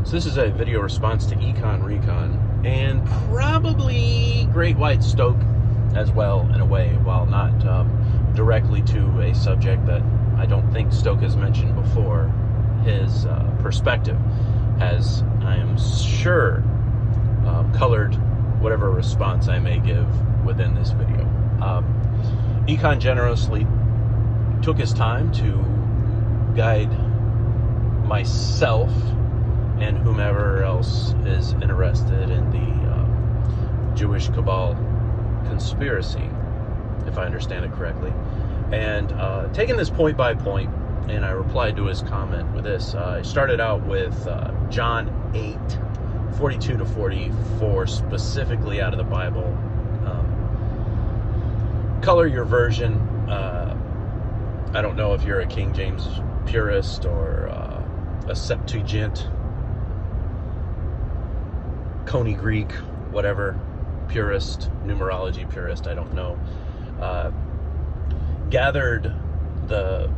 So this is a video response to Econ Recon and probably Great White Stoke as well, in a way, while not directly to a subject that I don't think Stoke has mentioned before. His perspective has, I am sure, colored whatever response I may give within this video. Econ generously took his time to guide myself and whomever else is interested in the Jewish Cabal conspiracy, if I understand it correctly. And taking this point by point, and I replied to his comment with this. I started out with John 8:42 to 44, specifically out of the Bible. Color your version. I don't know if you're a King James purist or a Septuagint, Coney Greek, whatever, purist, numerology purist, I don't know. Gathered the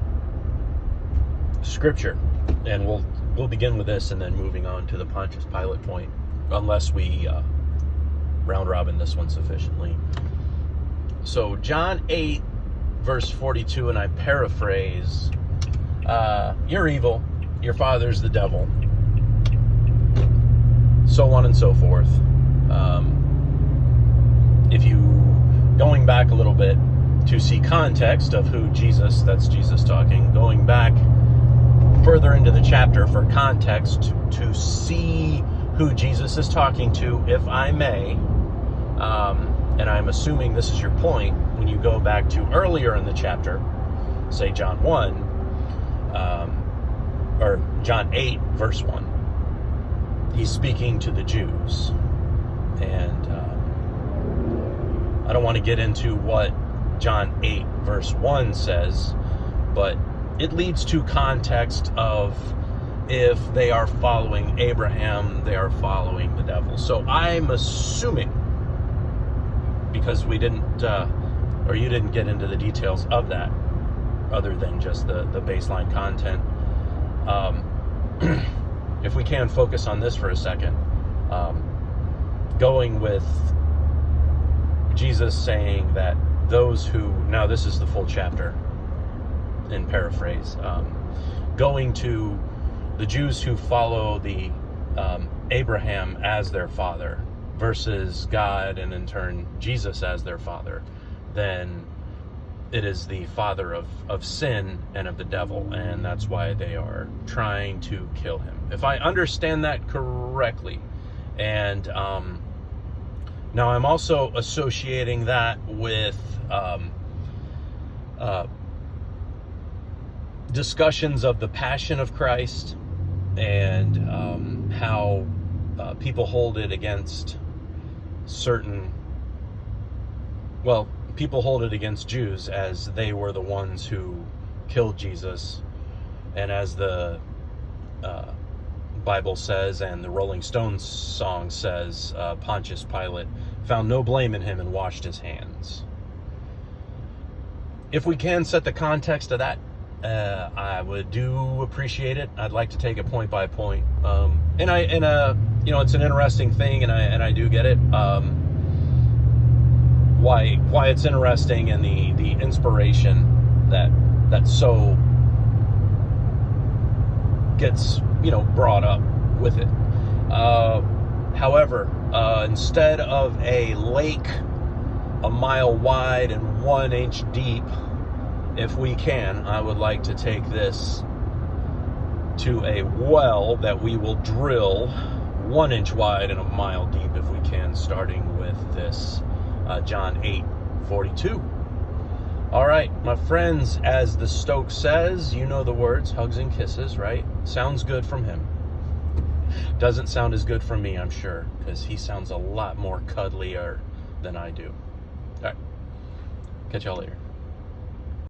scripture, and we'll begin with this and then moving on to the Pontius Pilate point, unless we round robin this one sufficiently. So John 8 verse 42, and I paraphrase, you're evil, your father's the devil, so on and so forth. If you, going back a little bit to see context of who Jesus, that's Jesus talking, going back further into the chapter for context to see who Jesus is talking to, if I may, and I'm assuming this is your point, when you go back to earlier in the chapter, say John 1, or John 8, verse 1, he's speaking to the Jews. And I don't want to get into what John 8, verse 1 says, but it leads to context of if they are following Abraham, they are following the devil. So I'm assuming, because we didn't, or you didn't get into the details of that, other than just the baseline content. If we can focus on this for a second, going with Jesus saying that those who, now this is the full chapter in paraphrase, going to the Jews who follow the Abraham as their father versus God, and in turn Jesus as their father, then it is the father of sin and of the devil, and that's why they are trying to kill him, if I understand that correctly. And now I'm also associating that with discussions of the Passion of Christ, and how people hold it against people hold it against Jews, as they were the ones who killed Jesus, and as the Bible says, and the Rolling Stones song says, Pontius Pilate found no blame in him and washed his hands. If we can set the context of that, I would do appreciate it. I'd like to take it point by point, and it's an interesting thing, and I do get it. Why it's interesting, and the inspiration that so gets brought up with it. However, instead of a lake a mile wide and 1 inch deep, if we can, I would like to take this to a well that we will drill 1 inch wide and a mile deep, if we can, starting with this John 8:42. All right, my friends, as the Stoke says, you know the words, hugs and kisses, right? Sounds good from him. Doesn't sound as good from me, I'm sure, because he sounds a lot more cuddlier than I do. All right, catch y'all later.